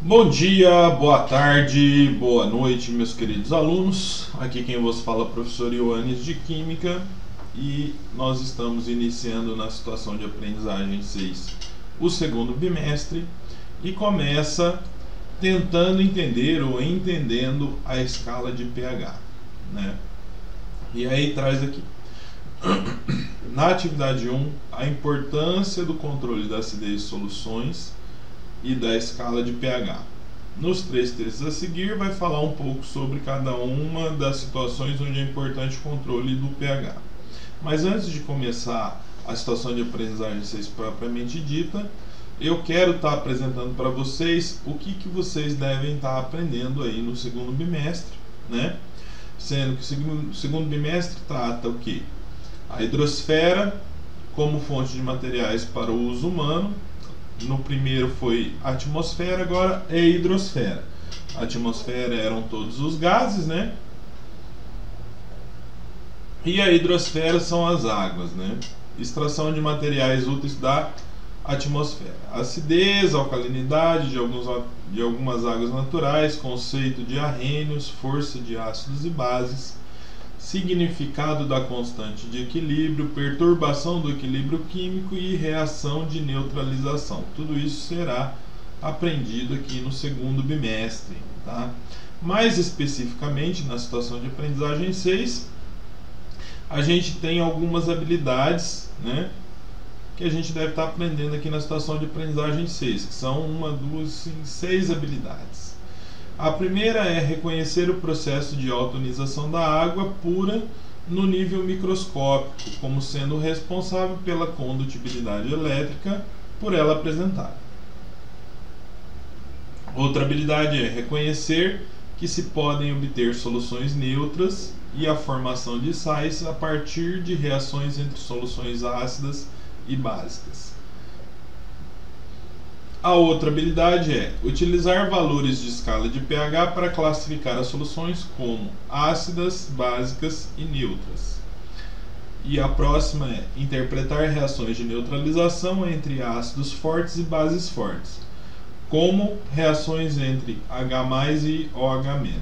Bom dia, boa tarde, boa noite, meus queridos alunos. Aqui quem vos fala é o professor Ioannis de Química e nós estamos iniciando na situação de aprendizagem 6 o segundo bimestre e começa tentando entender ou entendendo a escala de pH, né? E aí traz aqui na atividade 1 a importância do controle da acidez de soluções e da escala de pH. Nos três textos a seguir vai falar um pouco sobre cada uma das situações onde é importante o controle do pH. Mas antes de começar a situação de aprendizagem 6 propriamente dita, eu quero estar apresentando para vocês o que vocês devem estar aprendendo aí no segundo bimestre, né? Sendo que o segundo bimestre trata o que? A hidrosfera como fonte de materiais para o uso humano. No primeiro foi a atmosfera, agora é a hidrosfera. A atmosfera eram todos os gases, né? E a hidrosfera são as águas, né? Extração de materiais úteis da atmosfera. Acidez, alcalinidade de algumas águas naturais, conceito de arrênios, força de ácidos e bases, significado da constante de equilíbrio, perturbação do equilíbrio químico e reação de neutralização. Tudo isso será aprendido aqui no segundo bimestre, tá? Mais especificamente, na situação de aprendizagem 6, a gente tem algumas habilidades, né, que a gente deve estar aprendendo aqui na situação de aprendizagem 6, que são 6 habilidades. A primeira é reconhecer o processo de autonização da água pura no nível microscópico, como sendo responsável pela condutibilidade elétrica por ela apresentar. Outra habilidade é reconhecer que se podem obter soluções neutras e a formação de sais a partir de reações entre soluções ácidas e básicas. A outra habilidade é utilizar valores de escala de pH para classificar as soluções como ácidas, básicas e neutras. E a próxima é interpretar reações de neutralização entre ácidos fortes e bases fortes, como reações entre H+ e OH-.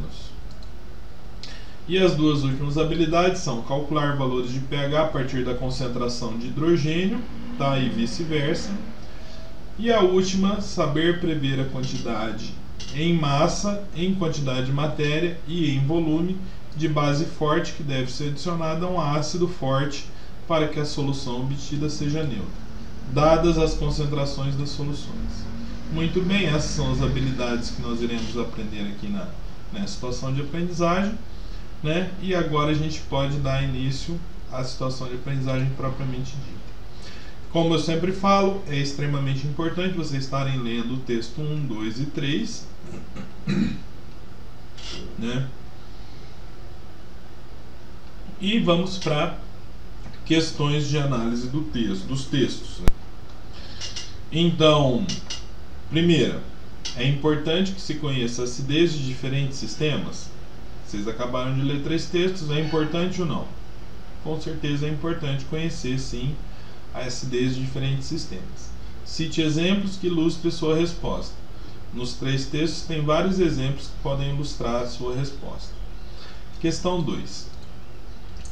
E as duas últimas habilidades são calcular valores de pH a partir da concentração de hidrogênio, tá? E vice-versa. E a última, saber prever a quantidade em massa, em quantidade de matéria e em volume de base forte que deve ser adicionada a um ácido forte para que a solução obtida seja neutra, dadas as concentrações das soluções. Muito bem, essas são as habilidades que nós iremos aprender aqui na situação de aprendizagem, né? E agora a gente pode dar início à situação de aprendizagem propriamente dita. Como eu sempre falo, é extremamente importante vocês estarem lendo o texto 1, 2 e 3, né? E vamos para questões de análise dos textos. Então, primeira, é importante que se conheça a acidez de diferentes sistemas. Vocês acabaram de ler 3 textos, é importante ou não? Com certeza é importante conhecer, sim, a acidez de diferentes sistemas. Cite exemplos que ilustrem sua resposta. Nos 3 textos tem vários exemplos que podem ilustrar a sua resposta. Questão 2.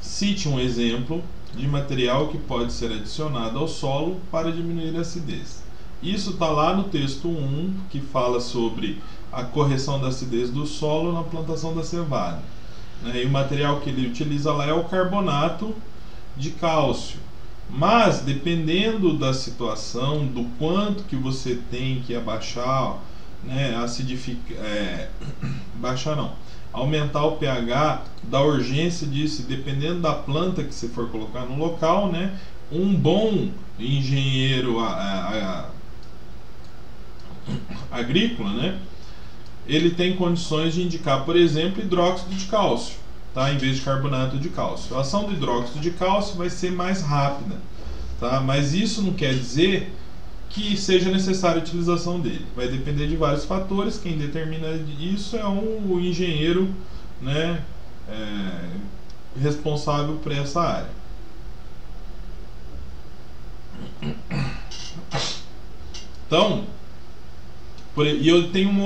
Cite um exemplo de material que pode ser adicionado ao solo para diminuir a acidez. Isso está lá no texto 1, que fala sobre a correção da acidez do solo na plantação da cevada, né? E o material que ele utiliza lá é o carbonato de cálcio. Mas, dependendo da situação, do quanto que você tem que abaixar, né, aumentar o pH, da urgência disso, dependendo da planta que você for colocar no local, né, um bom engenheiro agrícola, né, ele tem condições de indicar, por exemplo, hidróxido de cálcio, tá? Em vez de carbonato de cálcio. A ação do hidróxido de cálcio vai ser mais rápida, tá? Mas isso não quer dizer que seja necessária a utilização dele. Vai depender de vários fatores. Quem determina isso é o engenheiro, né, responsável por essa área. Então, E eu tenho uma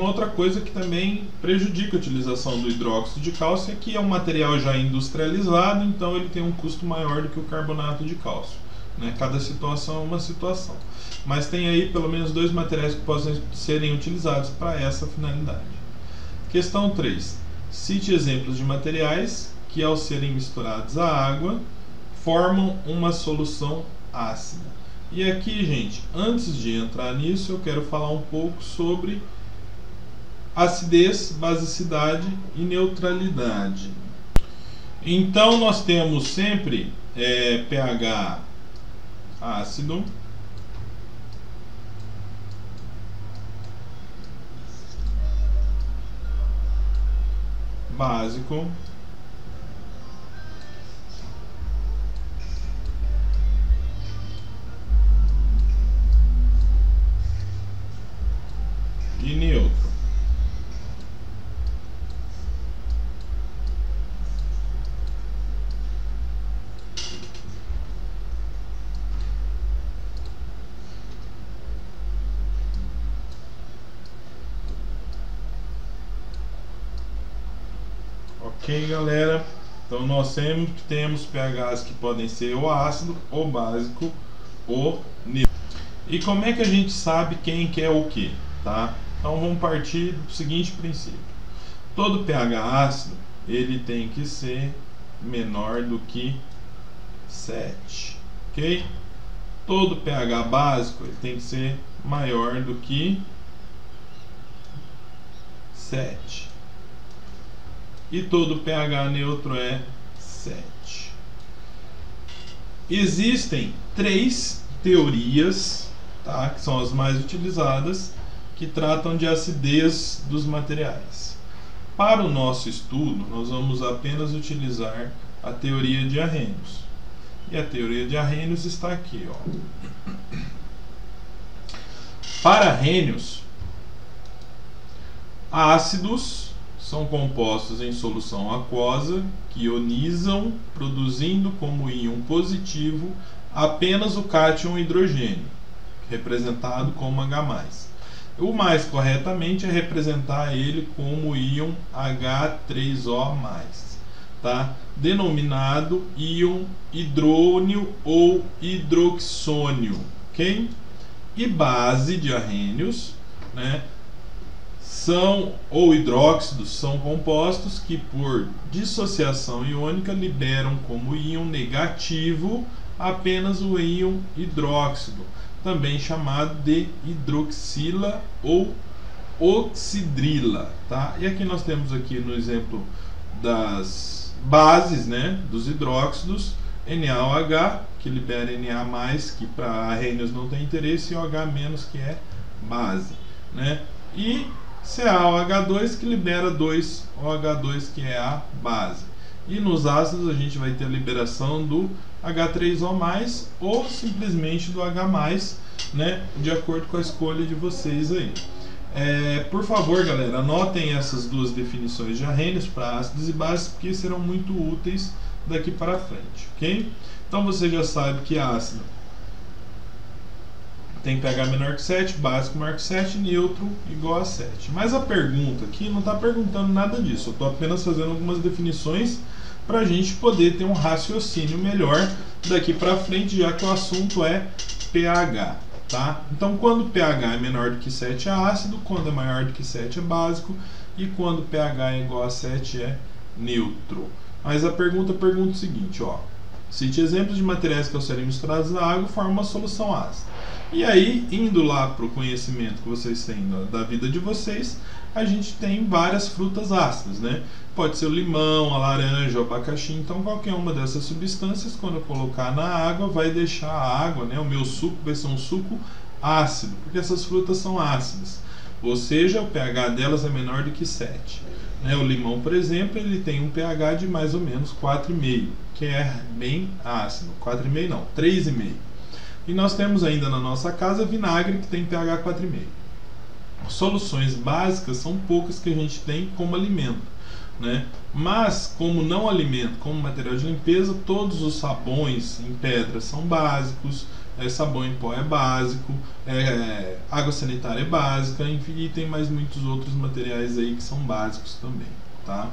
outra coisa que também prejudica a utilização do hidróxido de cálcio, é que é um material já industrializado, então ele tem um custo maior do que o carbonato de cálcio, né? Cada situação é uma situação. Mas tem aí pelo menos 2 materiais que possam serem utilizados para essa finalidade. Questão 3. Cite exemplos de materiais que, ao serem misturados à água, formam uma solução ácida. E aqui, gente, antes de entrar nisso, eu quero falar um pouco sobre acidez, basicidade e neutralidade. Então, nós temos sempre pH ácido, básico, e neutro. Ok, galera? Então nós sempre temos pHs que podem ser ou ácido, ou básico, ou neutro. E como é que a gente sabe quem quer o que, tá? Então vamos partir do seguinte princípio: todo pH ácido ele tem que ser menor do que 7, ok? Todo pH básico ele tem que ser maior do que 7. E todo pH neutro é 7. Existem 3 teorias, tá, que são as mais utilizadas, que tratam de acidez dos materiais. Para o nosso estudo, nós vamos apenas utilizar a teoria de Arrhenius. E a teoria de Arrhenius está aqui, ó. Para Arrhenius, ácidos são compostos em solução aquosa que ionizam, produzindo como íon positivo apenas o cátion hidrogênio, representado como H+. O mais corretamente é representar ele como íon H3O+, tá? Denominado íon hidrônio ou hidroxônio, ok? E base de Arrhenius, né? Ou hidróxidos são compostos que, por dissociação iônica, liberam como íon negativo apenas o íon hidróxido, também chamado de hidroxila ou oxidrila, tá? E aqui nós temos aqui no exemplo das bases, né, dos hidróxidos, NaOH, que libera Na+, que para Arrhenius não tem interesse, e OH-, que é base, né? E CaOH2, que libera 2OH2, que é a base. E nos ácidos a gente vai ter a liberação do H3O+, ou simplesmente do H+, né, de acordo com a escolha de vocês aí. Por favor, galera, anotem essas 2 definições de Arrhenius para ácidos e bases, porque serão muito úteis daqui para frente, ok? Então você já sabe que ácido tem pH menor que 7, básico maior que 7, neutro igual a 7. Mas a pergunta aqui não está perguntando nada disso, eu estou apenas fazendo algumas definições para a gente poder ter um raciocínio melhor daqui para frente, já que o assunto é pH, tá? Então, quando pH é menor do que 7 é ácido, quando é maior do que 7 é básico, e quando pH é igual a 7 é neutro. Mas a pergunta o seguinte, ó: cite exemplos de materiais que, ao serem misturados na água, formam uma solução ácida. E aí, indo lá para o conhecimento que vocês têm da vida de vocês, a gente tem várias frutas ácidas, né? Pode ser o limão, a laranja, o abacaxi. Então, qualquer uma dessas substâncias, quando eu colocar na água, vai deixar a água, né? O meu suco vai ser um suco ácido, porque essas frutas são ácidas. Ou seja, o pH delas é menor do que 7. Né? O limão, por exemplo, ele tem um pH de mais ou menos 4,5, que é bem ácido. 4,5 não, 3,5. E nós temos ainda na nossa casa vinagre, que tem pH 4,5. Soluções básicas são poucas que a gente tem como alimento, né? Mas como não alimento, como material de limpeza, todos os sabões em pedra são básicos, sabão em pó é básico, água sanitária é básica, enfim, e tem mais muitos outros materiais aí que são básicos também, tá?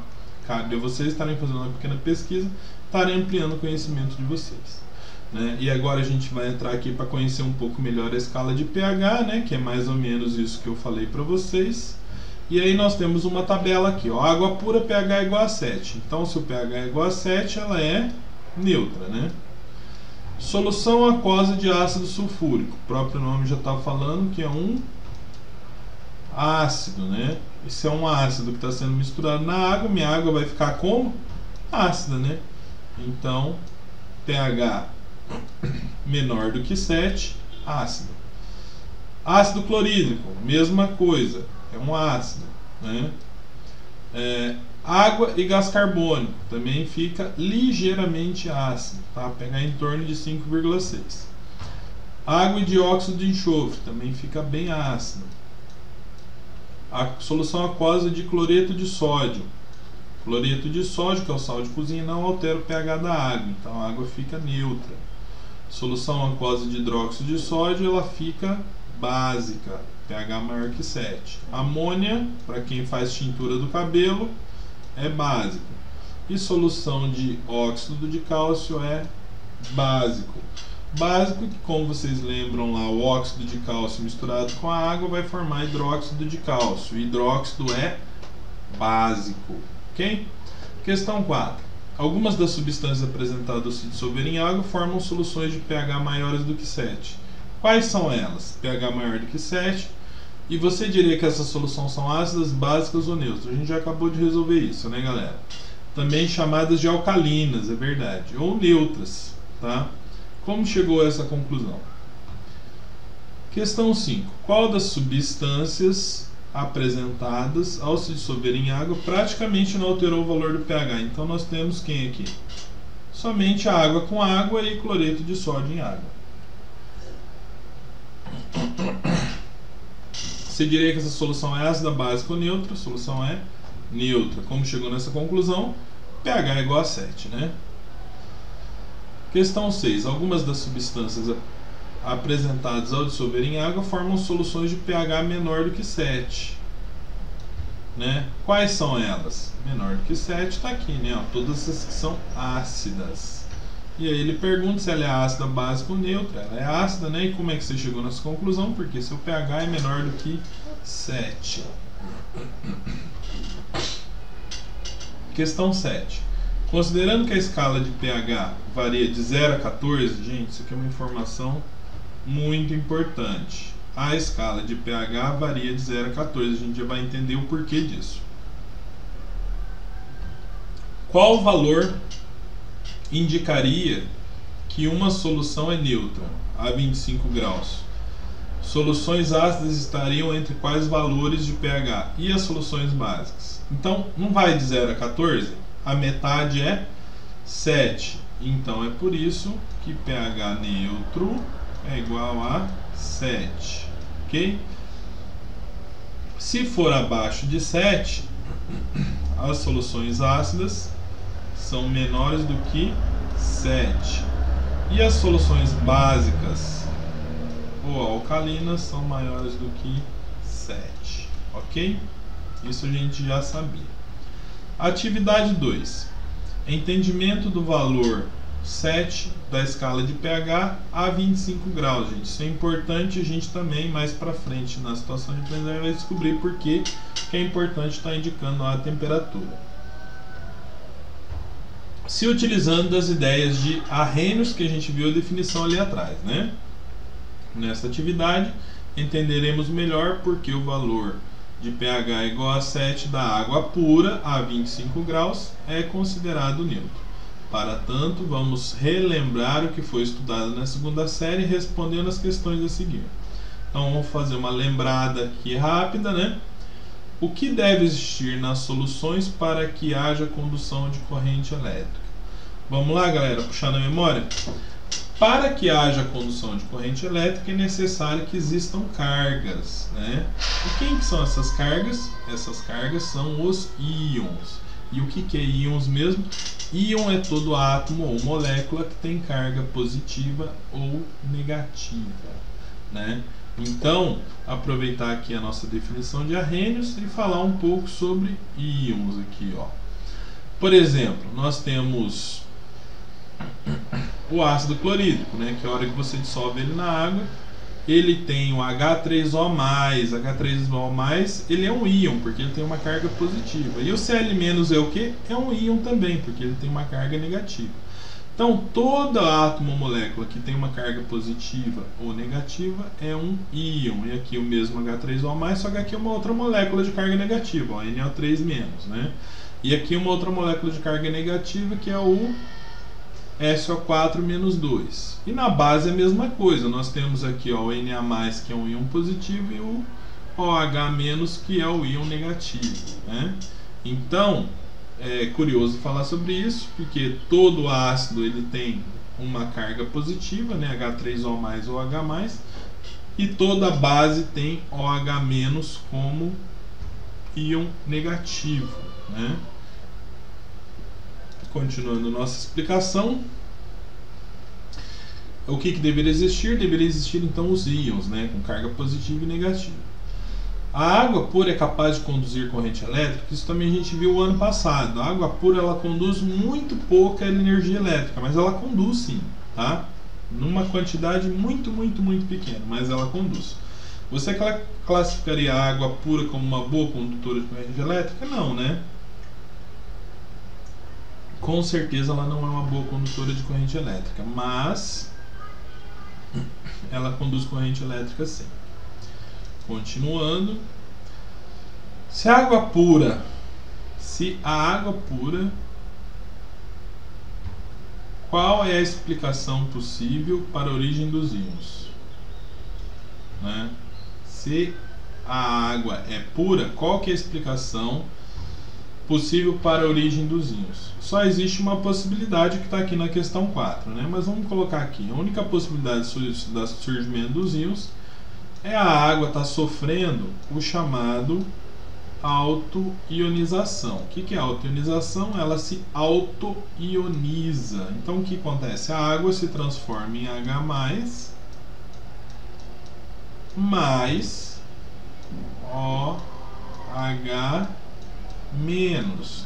Cabe a vocês estarem fazendo uma pequena pesquisa, estarem ampliando o conhecimento de vocês, né? E agora a gente vai entrar aqui para conhecer um pouco melhor a escala de pH, né? Que é mais ou menos isso que eu falei para vocês. E aí nós temos uma tabela aqui, ó, água pura, pH é igual a 7. Então, se o pH é igual a 7, ela é neutra, né? Solução aquosa de ácido sulfúrico. O próprio nome já está falando que é um ácido, né? Esse é um ácido que está sendo misturado na água. Minha água vai ficar como? Ácida, né? Então, pH menor do que 7, ácido. Ácido clorídrico, mesma coisa. É um ácido, né? Água e gás carbônico também fica ligeiramente ácido, tá? Pegar em torno de 5,6. Água e dióxido de enxofre também fica bem ácido. A solução aquosa de cloreto de sódio. Cloreto de sódio, que é o sal de cozinha, não altera o pH da água, então a água fica neutra. Solução aquosa de hidróxido de sódio, ela fica básica, pH maior que 7. Amônia, para quem faz tintura do cabelo, é básico. E solução de óxido de cálcio é básico. Básico que, como vocês lembram lá, o óxido de cálcio misturado com a água vai formar hidróxido de cálcio. O hidróxido é básico. Ok? Questão 4. Algumas das substâncias apresentadas ao se dissolver em água formam soluções de pH maiores do que 7. Quais são elas? pH maior do que 7. E você diria que essas soluções são ácidas, básicas ou neutras? A gente já acabou de resolver isso, né, galera? Também chamadas de alcalinas, é verdade. Ou neutras, tá? Como chegou a essa conclusão? Questão 5. Qual das substâncias apresentadas ao se dissolver em água praticamente não alterou o valor do pH? Então nós temos quem aqui? Somente a água com água e cloreto de sódio em água. Você diria que essa solução é ácida, básica ou neutra? A solução é neutra. Como chegou nessa conclusão? pH é igual a 7, né? Questão 6. Algumas das substâncias apresentadas ao dissolver em água formam soluções de pH menor do que 7. Né? Quais são elas? Menor do que 7 está aqui, né? Ó, todas essas que são ácidas. E aí ele pergunta se ela é ácida, básica ou neutra. Ela é ácida, né? E como é que você chegou nessa conclusão? Porque seu pH é menor do que 7. Questão 7. Considerando que a escala de pH varia de 0 a 14, gente, isso aqui é uma informação muito importante. A escala de pH varia de 0 a 14, a gente já vai entender o porquê disso. Qual o valor indicaria que uma solução é neutra a 25 graus? Soluções ácidas estariam entre quais valores de pH? E as soluções básicas? Então, não vai de 0 a 14? A metade é 7. Então, é por isso que pH neutro é igual a 7. Ok? Se for abaixo de 7, as soluções ácidas são menores do que 7. E as soluções básicas ou alcalinas são maiores do que 7. Ok? Isso a gente já sabia. Atividade 2. Entendimento do valor 7 da escala de pH a 25 graus, gente. Isso é importante, a gente também mais para frente na situação de aprendizagem vai descobrir por que é importante estar indicando a temperatura. Se utilizando das ideias de Arrhenius que a gente viu a definição ali atrás, né? Nesta atividade entenderemos melhor porque o valor de pH igual a 7 da água pura a 25 graus é considerado neutro. Para tanto, vamos relembrar o que foi estudado na segunda série respondendo as questões a seguir. Então vamos fazer uma lembrada aqui rápida, né? O que deve existir nas soluções para que haja condução de corrente elétrica? Vamos lá, galera, puxar na memória? Para que haja condução de corrente elétrica é necessário que existam cargas, né? E quem que são essas cargas? Essas cargas são os íons. E o que é íons mesmo? Íon é todo átomo ou molécula que tem carga positiva ou negativa, né? Então, aproveitar aqui a nossa definição de arrênios e falar um pouco sobre íons aqui, ó. Por exemplo, nós temos o ácido clorídrico, né, que a hora que você dissolve ele na água, ele tem o H3O+, H3O+, ele é um íon, porque ele tem uma carga positiva. E o Cl- é o que? É um íon também, porque ele tem uma carga negativa. Então, todo átomo ou molécula que tem uma carga positiva ou negativa é um íon. E aqui o mesmo H3O+, só que aqui é uma outra molécula de carga negativa, ó, NO3-, né? E aqui uma outra molécula de carga negativa, que é o SO4-2. E na base é a mesma coisa. Nós temos aqui, ó, o Na+, que é um íon positivo, e o OH-, que é o íon negativo, né? Então, é curioso falar sobre isso, porque todo ácido ele tem uma carga positiva, né, H3O+ ou H+, e toda base tem OH- como íon negativo, né? Continuando nossa explicação, o que deveria existir? Deveria existir então os íons, né, com carga positiva e negativa. A água pura é capaz de conduzir corrente elétrica? Isso também a gente viu o ano passado. A água pura ela conduz muito pouca energia elétrica, mas ela conduz sim, tá? Numa quantidade muito pequena, mas ela conduz. Você classificaria a água pura como uma boa condutora de corrente elétrica? Não, né? Com certeza ela não é uma boa condutora de corrente elétrica, mas ela conduz corrente elétrica sim. Continuando, se a água pura, qual é a explicação possível para a origem dos íons? Né? Se a água é pura, qual que é a explicação possível para a origem dos íons? Só existe uma possibilidade que está aqui na questão 4, né? Mas vamos colocar aqui, a única possibilidade de surgimento dos íons é a água estar sofrendo o chamado autoionização. O que é autoionização? Ela se autoioniza. Então o que acontece? A água se transforma em H+, mais OH-,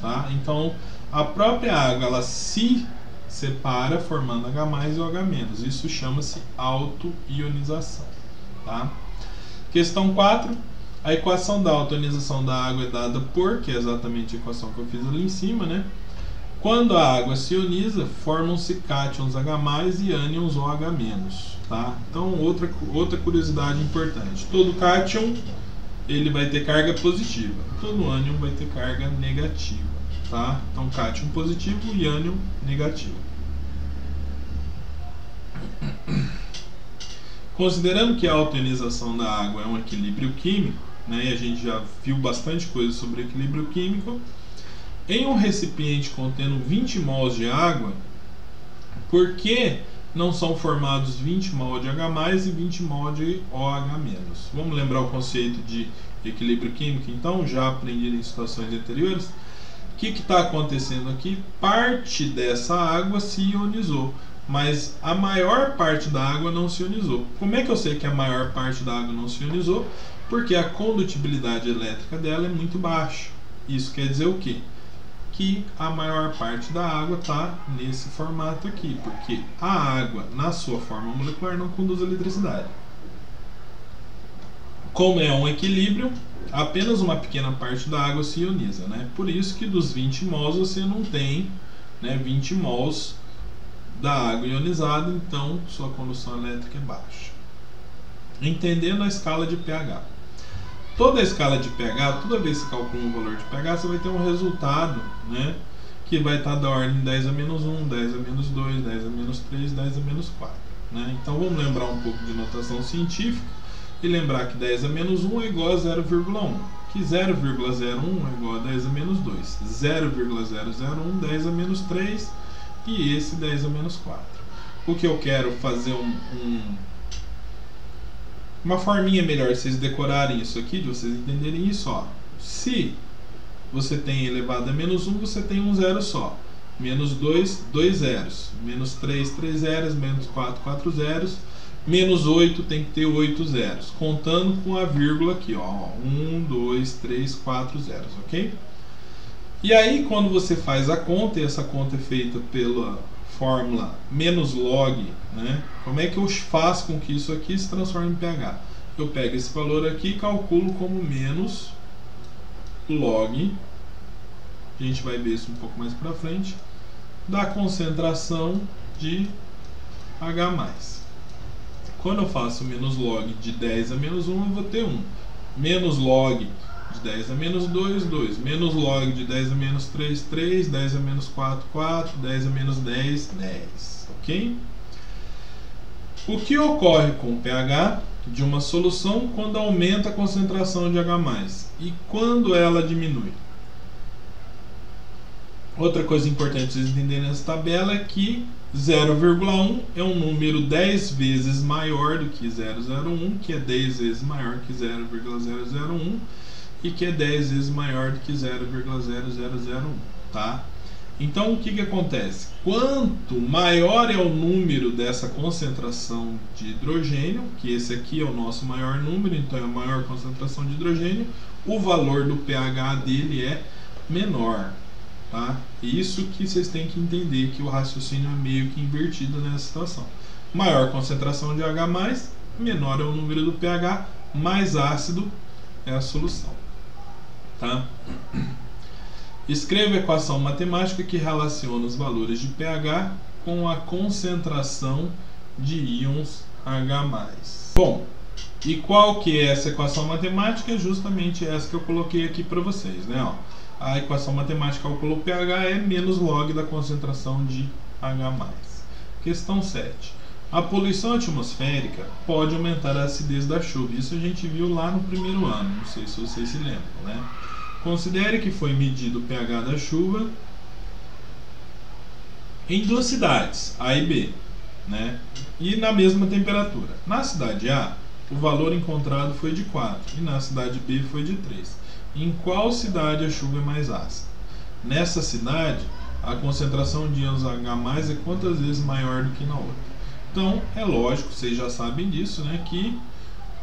tá? Então a própria água ela se separa formando H+ e OH-. Isso chama-se autoionização, tá? Questão 4. A equação da autoionização da água é dada por, que é exatamente a equação que eu fiz ali em cima, né? Quando a água se ioniza, formam-se cátions H+ e ânions OH-, tá? Então, outra curiosidade importante. Todo cátion ele vai ter carga positiva, todo ânion vai ter carga negativa, tá? Então, cátion positivo e ânion negativo. Considerando que a autoionização da água é um equilíbrio químico, né, e a gente já viu bastante coisa sobre equilíbrio químico, em um recipiente contendo 20 mols de água, por que não são formados 20 mol de H+ e 20 mol de OH-? Vamos lembrar o conceito de equilíbrio químico, então, já aprendido em situações anteriores. O que está acontecendo aqui? Parte dessa água se ionizou, mas a maior parte da água não se ionizou. Como é que eu sei que a maior parte da água não se ionizou? Porque a condutibilidade elétrica dela é muito baixa. Isso quer dizer o quê? Que a maior parte da água está nesse formato aqui, porque a água, na sua forma molecular, não conduz eletricidade. Como é um equilíbrio, apenas uma pequena parte da água se ioniza, né? Por isso que dos 20 mols você não tem, né, 20 mols da água ionizada, então sua condução elétrica é baixa. Entendendo a escala de pH. Toda a escala de pH, toda vez que você calcula um valor de pH, você vai ter um resultado, né, que vai estar da ordem 10 a menos 1, 10 a menos 2, 10 a menos 3, 10 a menos 4. Né? Então vamos lembrar um pouco de notação científica e lembrar que 10 a menos 1 é igual a 0,1, que 0,01 é igual a 10 a menos 2, 0,001, 10 a menos 3 e esse 10 a menos 4. O que eu quero fazer uma forminha melhor de vocês decorarem isso aqui, de vocês entenderem isso, ó. Se você tem elevado a menos 1, você tem um zero só. Menos 2, 2 zeros. Menos 3, 3 zeros. Menos 4, 4 zeros. Menos 8 tem que ter 8 zeros. Contando com a vírgula aqui, ó. 1, 2, 3, 4 zeros, ok? E aí, quando você faz a conta, e essa conta é feita pela fórmula menos log, né? Como é que eu faço com que isso aqui se transforme em pH? Eu pego esse valor aqui e calculo como menos log, a gente vai ver isso um pouco mais para frente, da concentração de H+. Quando eu faço menos log de 10 a menos 1, eu vou ter 1. Menos log de 10 a menos 2, 2. Menos log de 10 a menos 3, 3. 10 a menos 4, 4. 10 a menos 10, 10. Ok? O que ocorre com o pH de uma solução quando aumenta a concentração de H+, e quando ela diminui? Outra coisa importante vocês entenderem nessa tabela é que 0,1 é um número 10 vezes maior do que 0,01, que é 10 vezes maior que 0,001 e que é 10 vezes maior do que 0,0001, tá? Então o que acontece? Quanto maior é o número dessa concentração de hidrogênio, que esse aqui é o nosso maior número, então é a maior concentração de hidrogênio, o valor do pH dele é menor. Tá? Isso que vocês têm que entender, que o raciocínio é meio que invertido nessa situação. Maior concentração de H+, menor é o número do pH, mais ácido é a solução. Tá? Escreva a equação matemática que relaciona os valores de pH com a concentração de íons H+. Bom, e qual que é essa equação matemática? É justamente essa que eu coloquei aqui para vocês, né? Ó, a equação matemática calculou pH é menos log da concentração de H+. Questão 7. A poluição atmosférica pode aumentar a acidez da chuva. Isso a gente viu lá no primeiro ano, não sei se vocês se lembram, né? Considere que foi medido o pH da chuva em duas cidades, A e B, né? E na mesma temperatura. Na cidade A, o valor encontrado foi de 4 e na cidade B foi de 3. Em qual cidade a chuva é mais ácida? Nessa cidade, a concentração de íons H+ é quantas vezes maior do que na outra? Então, é lógico, vocês já sabem disso, né, que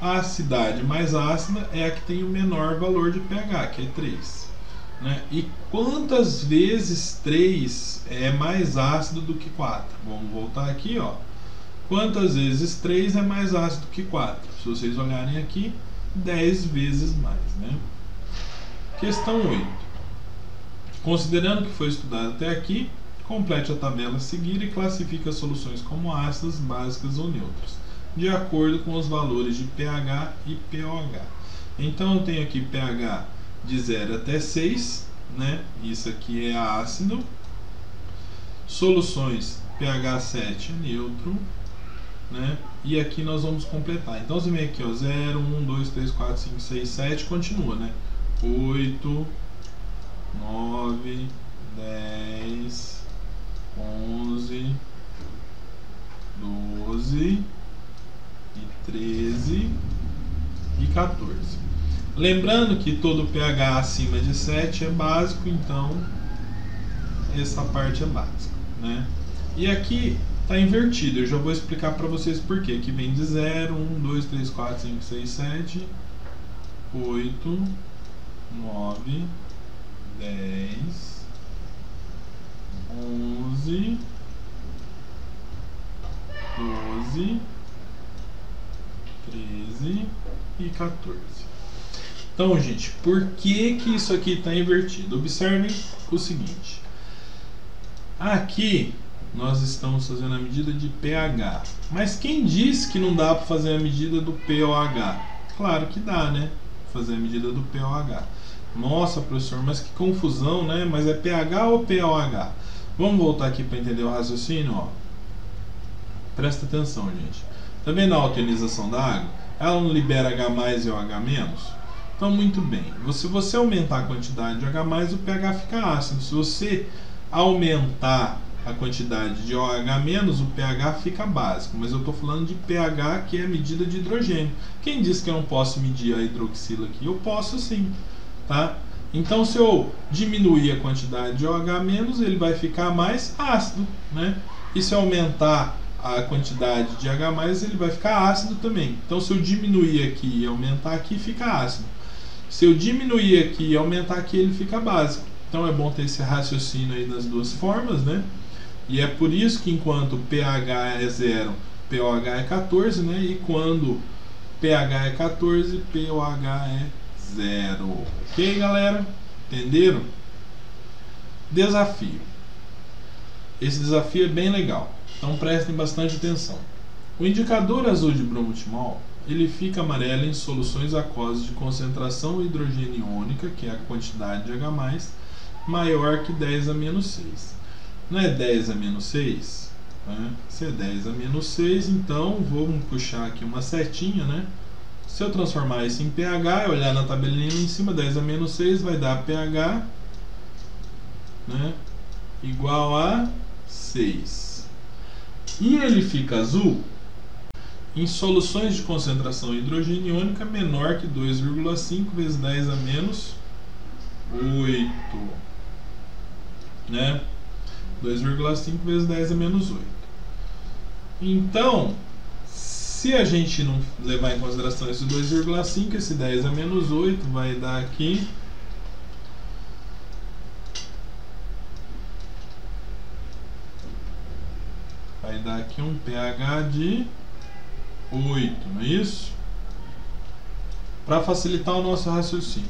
a cidade mais ácida é a que tem o menor valor de pH, que é 3. Né? E quantas vezes 3 é mais ácido do que 4? Vamos voltar aqui, ó. Quantas vezes 3 é mais ácido que 4? Se vocês olharem aqui, 10 vezes mais, né? Questão 8. Considerando que foi estudado até aqui, complete a tabela a seguir e classifique as soluções como ácidas, básicas ou neutras, de acordo com os valores de pH e pOH. Então eu tenho aqui pH de 0 até 6, né? Isso aqui é ácido. Soluções pH 7 é neutro, né? E aqui nós vamos completar. Então você vem aqui, ó, 0, 1, 2, 3, 4, 5, 6, 7, continua, né? 8, 9, 10, 11, 12 e 13 e 14. Lembrando que todo pH acima de 7 é básico, então essa parte é básica, né? E aqui está invertido, eu já vou explicar para vocês por quê. Aqui vem de 0, 1, 2, 3, 4, 5, 6, 7, 8, 9, 10, 11, 12, 13 e 14. Então, gente, por que que isso aqui está invertido? Observem o seguinte. Aqui nós estamos fazendo a medida de pH. Mas quem disse que não dá para fazer a medida do pOH? Claro que dá, né? Fazer a medida do pOH. Nossa, professor, mas que confusão, né? Mas é pH ou pOH? Vamos voltar aqui para entender o raciocínio, ó. Presta atenção, gente. Tá vendo a alcalinização da água? Ela não libera H+ e OH-? Então, muito bem. Se você aumentar a quantidade de H+, o pH fica ácido. Se você aumentar a quantidade de OH-, o pH fica básico. Mas eu estou falando de pH, que é a medida de hidrogênio. Quem disse que eu não posso medir a hidroxila aqui? Eu posso sim, tá? Então, se eu diminuir a quantidade de OH-, ele vai ficar mais ácido, né? E se eu aumentar a quantidade de H+, ele vai ficar ácido também. Então, se eu diminuir aqui e aumentar aqui, fica ácido. Se eu diminuir aqui e aumentar aqui, ele fica básico. Então, é bom ter esse raciocínio aí das duas formas, né? E é por isso que enquanto pH é 0, pOH é 14, né? E quando pH é 14, pOH é 0. Ok, galera? Entenderam? Desafio. Esse desafio é bem legal. Então prestem bastante atenção. O indicador azul de bromotimol, ele fica amarelo em soluções aquosas de concentração hidrogeniônica, que é a quantidade de H+, maior que 10 a menos 6. Não é 10 a menos 6? Né? Se é 10 a menos 6, então vamos puxar aqui uma setinha, né? Se eu transformar isso em pH, olhar na tabelinha em cima, 10 a menos 6 vai dar pH, né, igual a 6. E ele fica azul em soluções de concentração hidrogeniônica menor que 2,5 vezes 10 a menos 8. Né? 2,5 vezes 10 a menos 8. Então, se a gente não levar em consideração esse 2,5, esse 10 a menos 8 vai dar aqui um pH de 8, não é isso? Para facilitar o nosso raciocínio,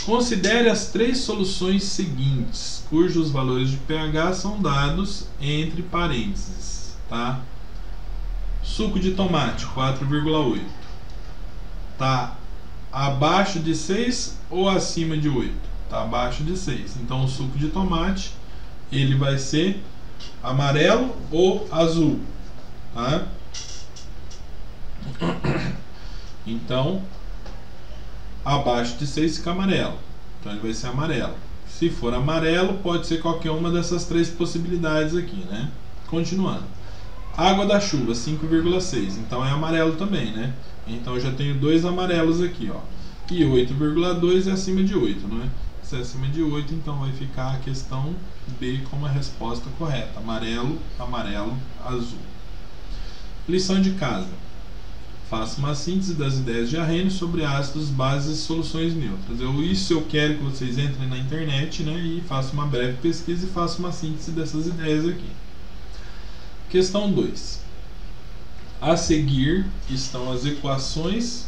considere as três soluções seguintes, cujos valores de pH são dados entre parênteses, tá? Suco de tomate, 4,8. Tá abaixo de 6 ou acima de 8? Tá abaixo de 6. Então o suco de tomate, ele vai ser amarelo ou azul, tá? Então, abaixo de 6 fica amarelo. Então ele vai ser amarelo. Se for amarelo, pode ser qualquer uma dessas três possibilidades aqui, né? Continuando. Água da chuva, 5,6. Então é amarelo também, né? Então eu já tenho dois amarelos aqui, ó. E 8,2 é acima de 8, não é? Se é acima de 8, então vai ficar a questão B como a resposta correta. Amarelo, amarelo, azul. Lição de casa. Faça uma síntese das ideias de Arrhenius sobre ácidos, bases e soluções neutras. Isso eu quero que vocês entrem na internet, né, e façam uma breve pesquisa e façam uma síntese dessas ideias aqui. Questão 2. A seguir estão as equações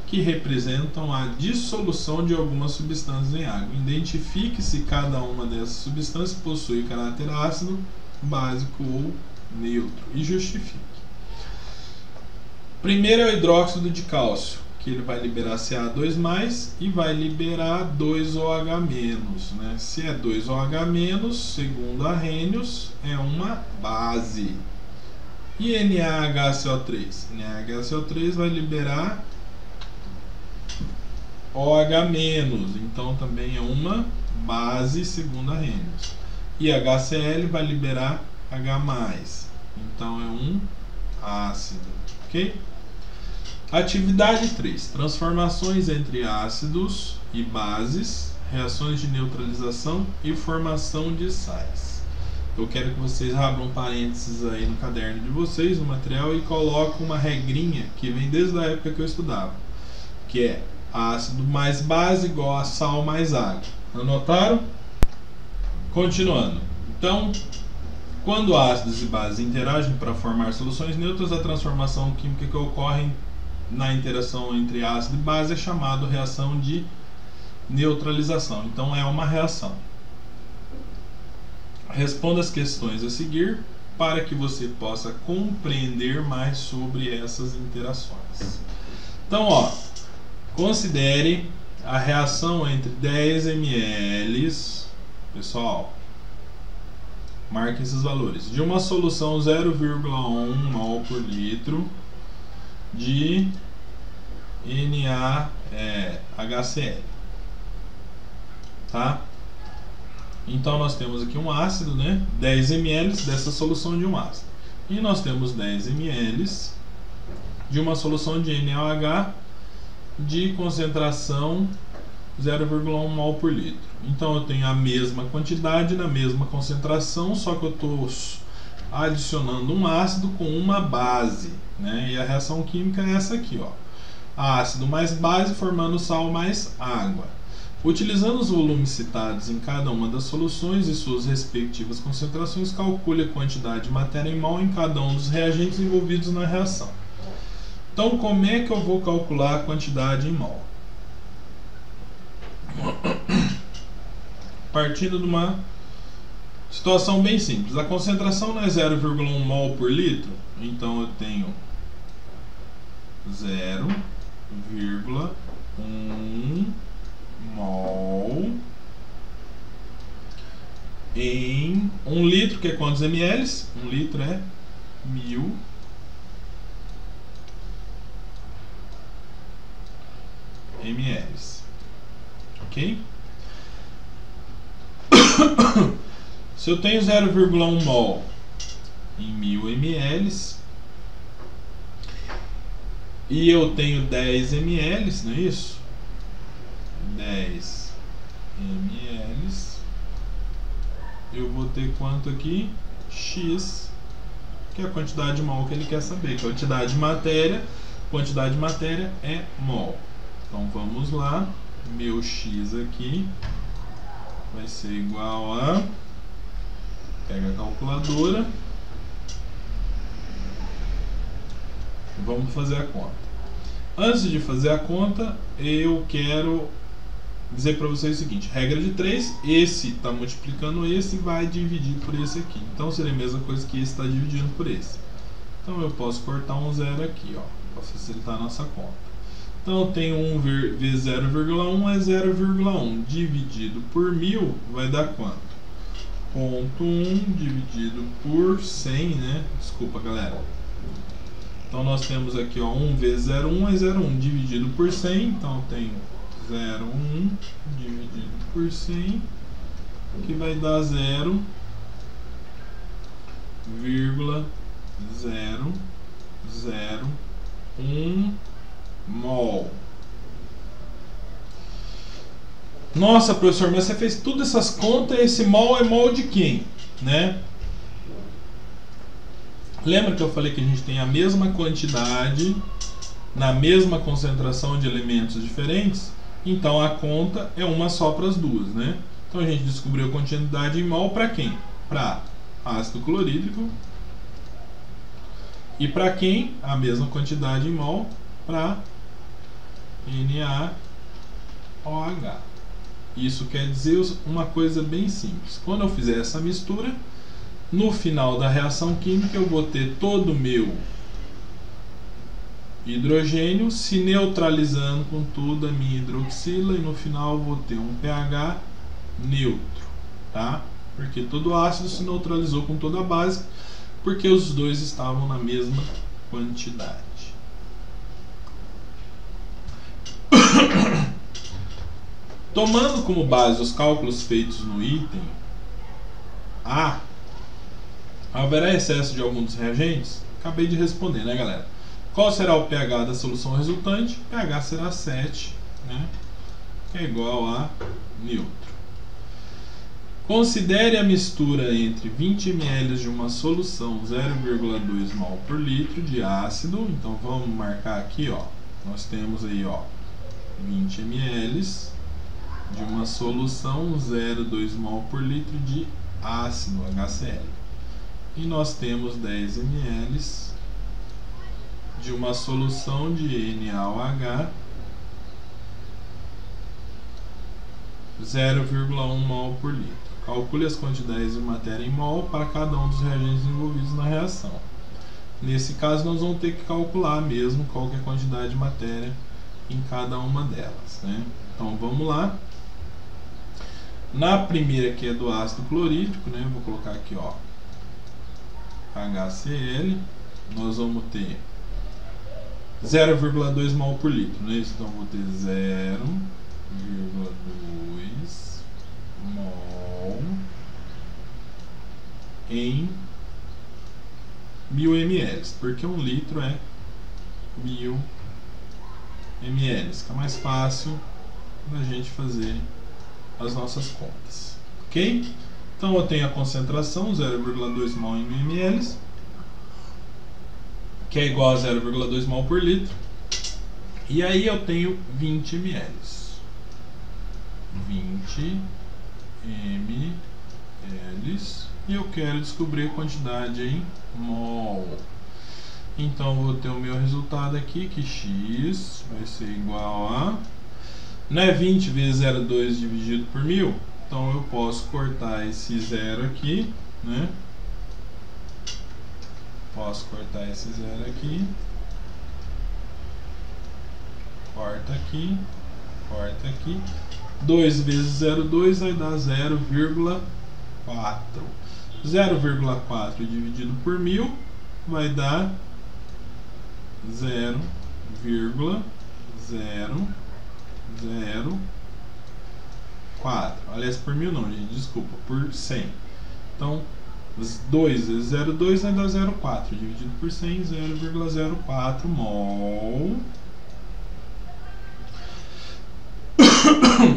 que representam a dissolução de algumas substâncias em água. Identifique se cada uma dessas substâncias possui caráter ácido, básico ou neutro e justifique. Primeiro é o hidróxido de cálcio, que ele vai liberar Ca2+, e vai liberar 2OH-, né? Se é 2OH-, segundo Arrhenius, é uma base. E NaHCO3? NaHCO3 vai liberar OH-, então também é uma base, segundo Arrhenius. E HCl vai liberar H+, então é um ácido, ok? Atividade 3. Transformações entre ácidos e bases, reações de neutralização e formação de sais. Eu quero que vocês abram parênteses aí no caderno de vocês, no material, e coloquem uma regrinha que vem desde a época que eu estudava, que é ácido mais base igual a sal mais água. Anotaram? Continuando. Então, quando ácidos e bases interagem para formar soluções neutras, a transformação química que ocorre na interação entre ácido e base é chamada reação de neutralização. Então é uma reação. Responda as questões a seguir para que você possa compreender mais sobre essas interações. Então, ó, considere a reação entre 10 ml, pessoal, marque esses valores, de uma solução 0,1 mol por litro de NaHCl, tá? Então nós temos aqui um ácido, né? 10 ml dessa solução de um ácido. E nós temos 10 ml de uma solução de NaOH de concentração 0,1 mol por litro. Então eu tenho a mesma quantidade na mesma concentração, só que eu estou adicionando um ácido com uma base, né? E a reação química é essa aqui, ó. Ácido mais base formando sal mais água. Utilizando os volumes citados em cada uma das soluções e suas respectivas concentrações, calcule a quantidade de matéria em mol em cada um dos reagentes envolvidos na reação. Então, como é que eu vou calcular a quantidade em mol? Partindo de uma situação bem simples. A concentração não é 0,1 mol por litro, então eu tenho 0,1 mol em 1 litro, que é quantos ml? 1 litro é 1000 ml. Ok? Se eu tenho 0,1 mol em 1000 ml e eu tenho 10 ml, não é isso? 10 ml, eu vou ter quanto aqui? X, que é a quantidade de mol que ele quer saber. Quantidade de matéria é mol. Então vamos lá, meu X aqui vai ser igual a, pega a calculadora, vamos fazer a conta. Antes de fazer a conta, eu quero dizer para vocês o seguinte: regra de 3, esse está multiplicando esse, vai dividir por esse aqui. Então seria a mesma coisa que esse está dividindo por esse. Então eu posso cortar um zero aqui, ó, para facilitar a nossa conta. Então eu tenho 1 vezes 0,1 é 0,1 dividido por 1000 vai dar quanto? 0,1 dividido por 100, né? Desculpa, galera. Então nós temos aqui, ó, 1 vezes 0,1 é 0,1 dividido por 100, então eu tenho 0,1 dividido por 100, que vai dar 0,001 mol. Nossa, professor, mas você fez todas essas contas e esse mol é mol de quem? Né? Lembra que eu falei que a gente tem a mesma quantidade na mesma concentração de elementos diferentes? Então a conta é uma só para as duas, né? Então a gente descobriu a quantidade em mol para quem? Para ácido clorídrico. E para quem? A mesma quantidade em mol para NaOH. Isso quer dizer uma coisa bem simples. Quando eu fizer essa mistura, no final da reação química eu vou ter todo o meu hidrogênio se neutralizando com toda a minha hidroxila e no final eu vou ter um pH neutro, tá? Porque todo ácido se neutralizou com toda a base, porque os dois estavam na mesma quantidade. Tomando como base os cálculos feitos no item A, haverá excesso de algum dos reagentes? Acabei de responder, né, galera? Qual será o pH da solução resultante? pH será 7, né? Que é igual a neutro. Considere a mistura entre 20 ml de uma solução 0,2 mol por litro de ácido. Então vamos marcar aqui, ó. Nós temos aí, ó, 20 ml de uma solução 0,2 mol por litro de ácido HCl. E nós temos 10 ml de uma solução de NaOH 0,1 mol por litro. Calcule as quantidades de matéria em mol para cada um dos reagentes envolvidos na reação. Nesse caso nós vamos ter que calcular mesmo qual que é a quantidade de matéria em cada uma delas, né? Então vamos lá. Na primeira, que é do ácido clorídrico, né? Vou colocar aqui, ó, HCl. Nós vamos ter 0,2 mol por litro, né? Então vou ter 0,2 mol em 1000 ml, porque 1 litro é 1000 ml. Fica mais fácil da gente fazer as nossas contas, ok? Então eu tenho a concentração 0,2 mol em 1000 ml, que é igual a 0,2 mol por litro, e aí eu tenho 20 ml. 20 ml, e eu quero descobrir a quantidade em mol. Então vou ter o meu resultado aqui, que x vai ser igual a, não é 20 vezes 0,2 dividido por 1000? Então eu posso cortar esse zero aqui, né? Posso cortar esse zero aqui. Corta aqui. Corta aqui. 2 vezes 0,2 vai dar 0,4. 0,4 dividido por 1000 vai dar 0,004. Aliás, por 1000 não, gente, desculpa, por 100. Então, 2 vezes 0,2 vai dar 0,4. Dividido por 100, 0,04 mol.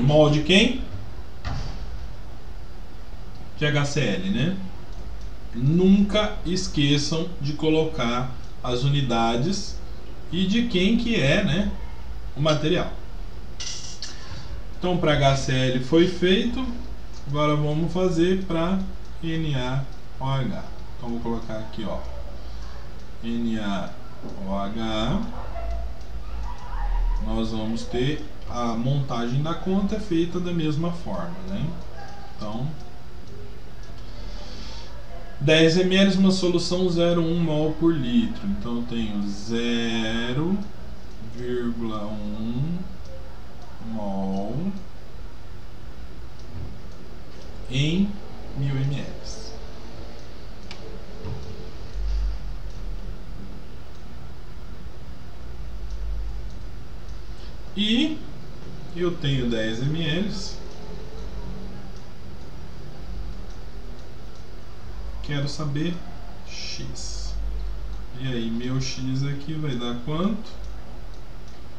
Mol de quem? De HCl, né? Nunca esqueçam de colocar as unidades e de quem que é, né, o material. Então, para HCl foi feito. Agora vamos fazer para NaOH. Então vou colocar aqui, ó, NaOH. Nós vamos ter a montagem da conta feita da mesma forma, né? Então, 10 ml uma solução 0,1 mol por litro. Então eu tenho 0,1 mol em 1000 ml. E eu tenho 10 ml. Quero saber x. E aí, meu x aqui vai dar quanto?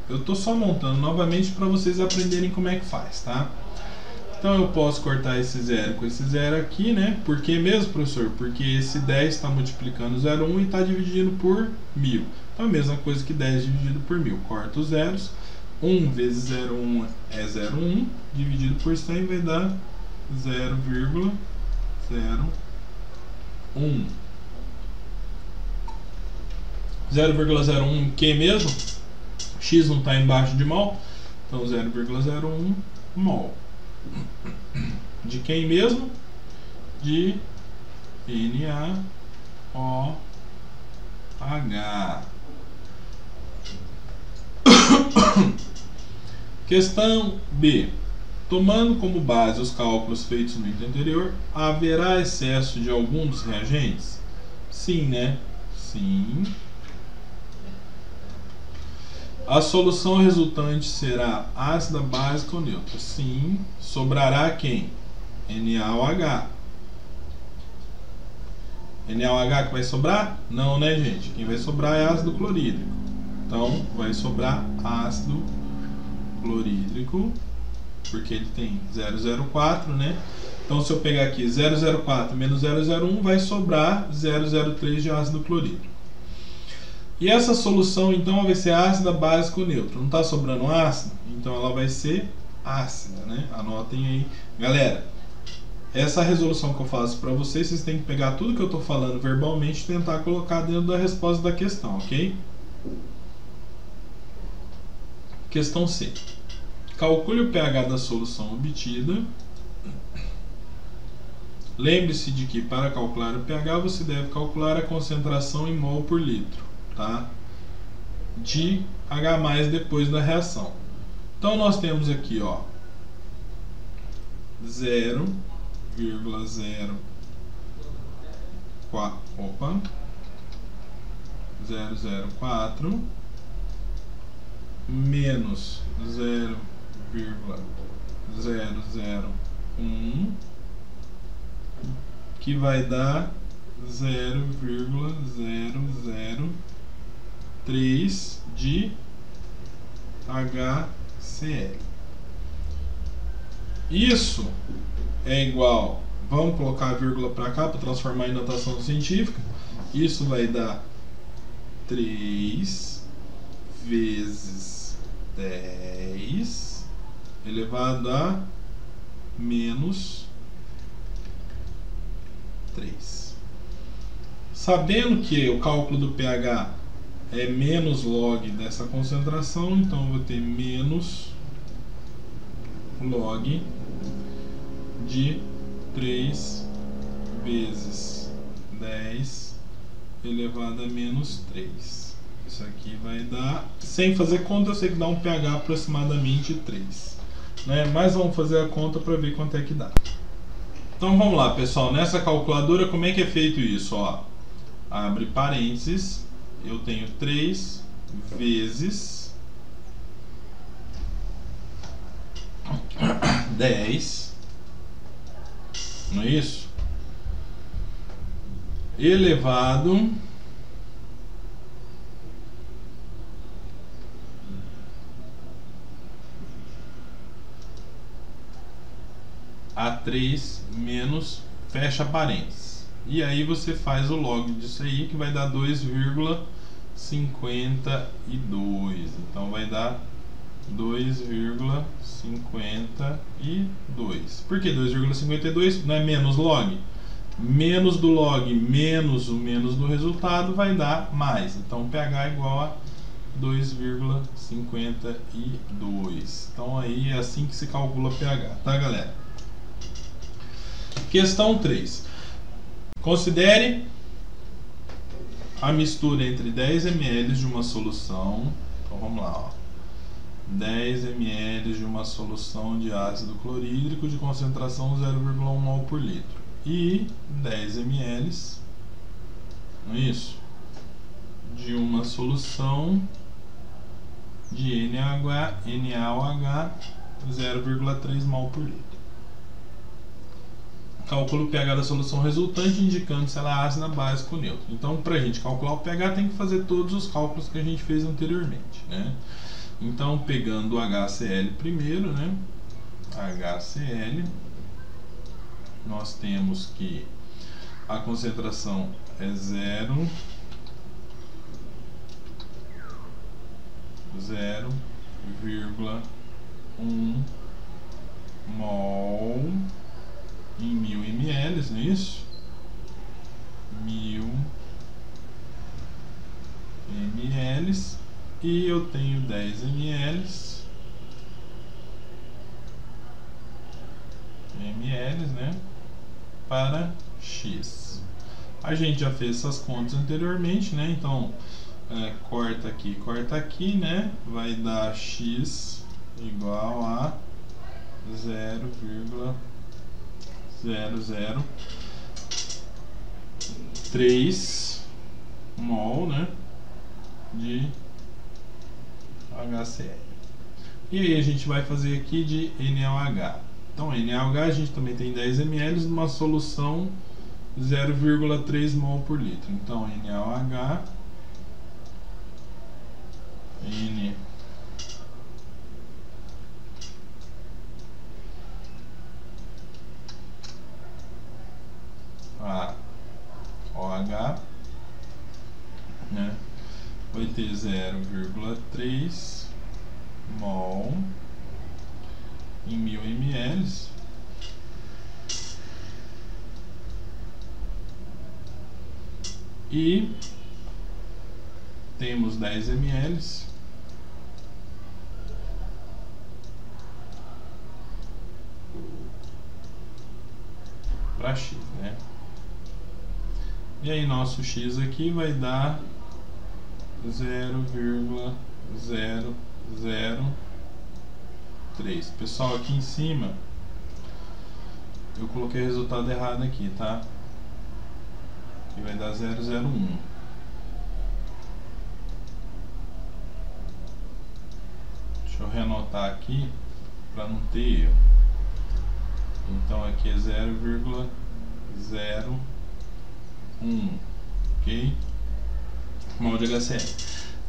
Eu estou só montando novamente para vocês aprenderem como é que faz, tá? Então eu posso cortar esse zero com esse zero aqui, né? Por que mesmo, professor? Porque esse 10 está multiplicando 0,1 e está dividindo por 1000. Então a mesma coisa que 10 dividido por 1000. Corta os zeros. 1 vezes 0,1 é 0,1. Dividido por 100 vai dar 0,01. 0,01 que mesmo? X não está embaixo de mol. Então 0,01 mol. De quem mesmo? De NaOH. Questão B. Tomando como base os cálculos feitos no item anterior, haverá excesso de algum dos reagentes? Sim, né? Sim. A solução resultante será ácida, básica ou neutra? Sim. Sobrará quem? NaOH. NaOH que vai sobrar? Não, né, gente? Quem vai sobrar é ácido clorídrico. Então, vai sobrar ácido clorídrico, porque ele tem 0,04, né? Então, se eu pegar aqui 0,04 menos 0,01, vai sobrar 0,03 de ácido clorídrico. E essa solução, então, vai ser ácida, básica ou neutra. Não está sobrando ácido? Então, ela vai ser ácida, né? Anotem aí. Galera, essa resolução que eu faço para vocês, vocês têm que pegar tudo que eu estou falando verbalmente e tentar colocar dentro da resposta da questão, ok? Questão C. Calcule o pH da solução obtida. Lembre-se de que para calcular o pH você deve calcular a concentração em mol por litro, tá? De H+ depois da reação. Então nós temos aqui, ó, 0,004 menos 0,001, que vai dar 0,003 de HCl. Isso é igual, vamos colocar a vírgula para cá para transformar em notação científica. Isso vai dar 3 vezes 10 elevado a menos 3. Sabendo que o cálculo do pH é menos log dessa concentração, então eu vou ter menos log de 3 vezes 10 elevado a menos 3. Isso aqui vai dar, sem fazer conta, eu sei que dá um pH aproximadamente 3, né? Mas vamos fazer a conta para ver quanto é que dá. Então vamos lá, pessoal, nessa calculadora como é que é feito isso? Ó, abre parênteses, eu tenho 3 vezes 10, não é isso? Elevado a 3 menos, fecha parênteses. E aí você faz o log disso aí, que vai dar 2,52. Então vai dar 2,52. Por que 2,52? Não é menos log? Menos do log menos o menos do resultado vai dar mais. Então pH é igual a 2,52. Então aí é assim que se calcula pH, tá, galera? Questão 3. Considere a mistura entre 10 ml de uma solução. Então vamos lá, ó. 10 ml de uma solução de ácido clorídrico de concentração 0,1 mol por litro e 10 ml, não é isso? De uma solução de NaOH 0,3 mol por litro. Calcula o pH da solução resultante, indicando se ela é ácida, básica ou neutra. Então, para a gente calcular o pH, tem que fazer todos os cálculos que a gente fez anteriormente, né? Então, pegando o HCl primeiro, né? HCl, nós temos que a concentração é 0,1 mol em 1000 ml, não é isso? 1000 ml e eu tenho 10 ml, né? Para X. A gente já fez essas contas anteriormente, né? Então corta aqui, né? Vai dar X igual a 0,003 mol, né? De HCl. E aí a gente vai fazer aqui de NaOH. Então, NaOH a gente também tem 10 ml numa solução 0,3 mol por litro. Então, NaOH OH, né? Vai ter 0,3 mol em 1000 ml e temos 10 ml para X, né? E aí nosso X aqui vai dar 0,003. Pessoal, aqui em cima eu coloquei o resultado errado aqui, tá? Que vai dar 0,01. Deixa eu reanotar aqui para não ter erro. Então aqui é 0,01, ok? Mol de HCl.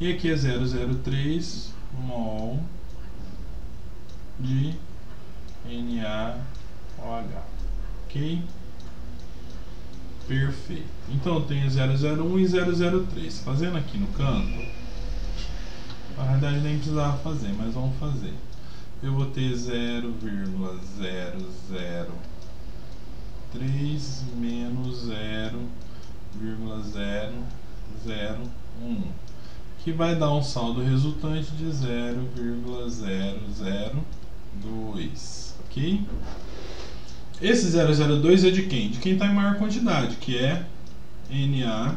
E aqui é 0,03 mol de NaOH. Ok? Perfeito. Então eu tenho 001 e 003. Fazendo aqui no canto, na verdade nem precisava fazer, mas vamos fazer. Eu vou ter 0,003 menos 0,001, que vai dar um saldo resultante de 0,002, ok? Esse 002 é de quem? De quem está em maior quantidade, que é NaOH.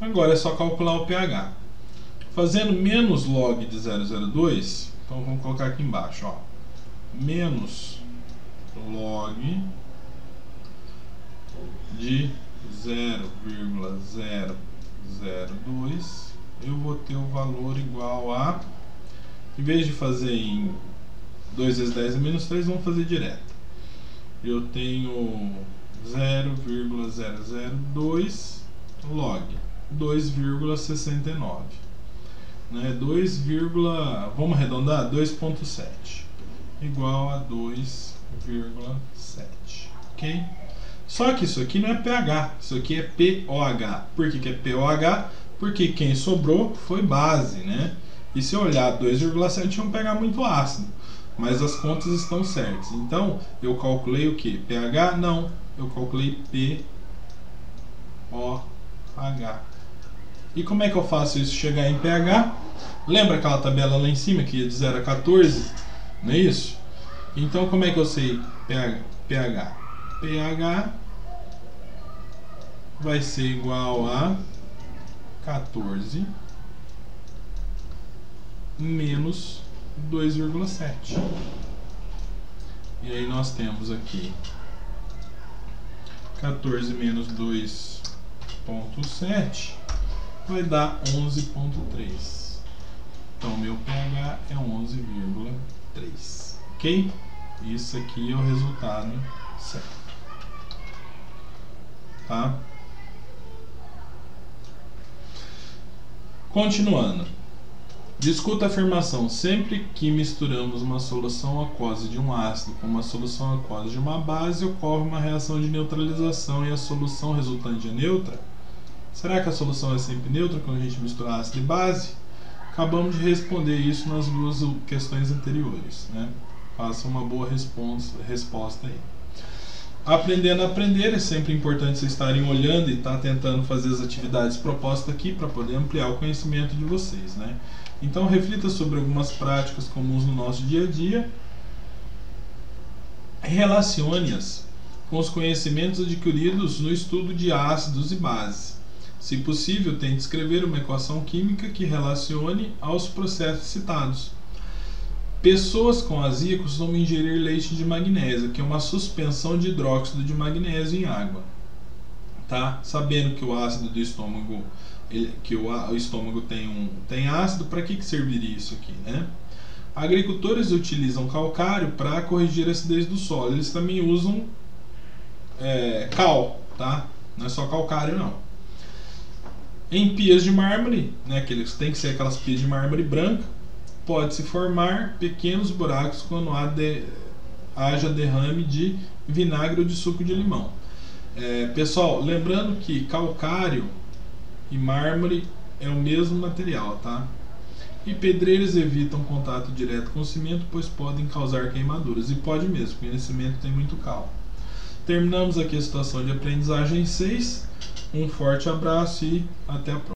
Agora é só calcular o pH. Fazendo menos log de 002, então vamos colocar aqui embaixo, ó, menos log de 0,002, eu vou ter o valor igual a, em vez de fazer em 2 vezes 10 a menos 3, vamos fazer direto. Eu tenho 0,002 log 2,69, né? Vamos arredondar, 2,7 igual a 2,7, ok? Só que isso aqui não é pH, isso aqui é pOH. Por que é pOH? Porque quem sobrou foi base, né? E se eu olhar 2,7, vamos pegar muito ácido, mas as contas estão certas. Então eu calculei o que? pH? Não, eu calculei pOH. E como é que eu faço isso chegar em pH? Lembra aquela tabela lá em cima que ia de 0 a 14? Não é isso? Então como é que eu sei pH? pH vai ser igual a 14 menos 2,7. E aí nós temos aqui 14 menos 2,7 vai dar 11,3. Então meu pH é 11,3, ok? Isso aqui é o resultado certo, tá? Continuando. Discuta a afirmação: sempre que misturamos uma solução aquosa de um ácido com uma solução aquosa de uma base, ocorre uma reação de neutralização e a solução resultante é neutra? Será que a solução é sempre neutra quando a gente mistura ácido e base? Acabamos de responder isso nas duas questões anteriores, né? Faça uma boa resposta aí. Aprendendo a aprender, é sempre importante vocês estarem olhando e estar tentando fazer as atividades propostas aqui para poder ampliar o conhecimento de vocês, né? Então reflita sobre algumas práticas comuns no nosso dia a dia e relacione-as com os conhecimentos adquiridos no estudo de ácidos e bases. Se possível, tente escrever uma equação química que relacione aos processos citados. Pessoas com azia costumam ingerir leite de magnésio, que é uma suspensão de hidróxido de magnésio em água, tá? Sabendo que o ácido do estômago, o estômago tem ácido, para que serviria isso aqui, né? Agricultores utilizam calcário para corrigir a acidez do solo. Eles também usam cal, tá? Não é só calcário, não. Em pias de mármore, né, tem que ser aquelas pias de mármore branca, pode-se formar pequenos buracos quando haja derrame de vinagre ou de suco de limão. Pessoal, lembrando que calcário e mármore é o mesmo material, tá? E pedreiros evitam contato direto com o cimento, pois podem causar queimaduras. E pode mesmo, porque nesse cimento tem muito cal. Terminamos aqui a situação de aprendizagem 6. Um forte abraço e até a próxima.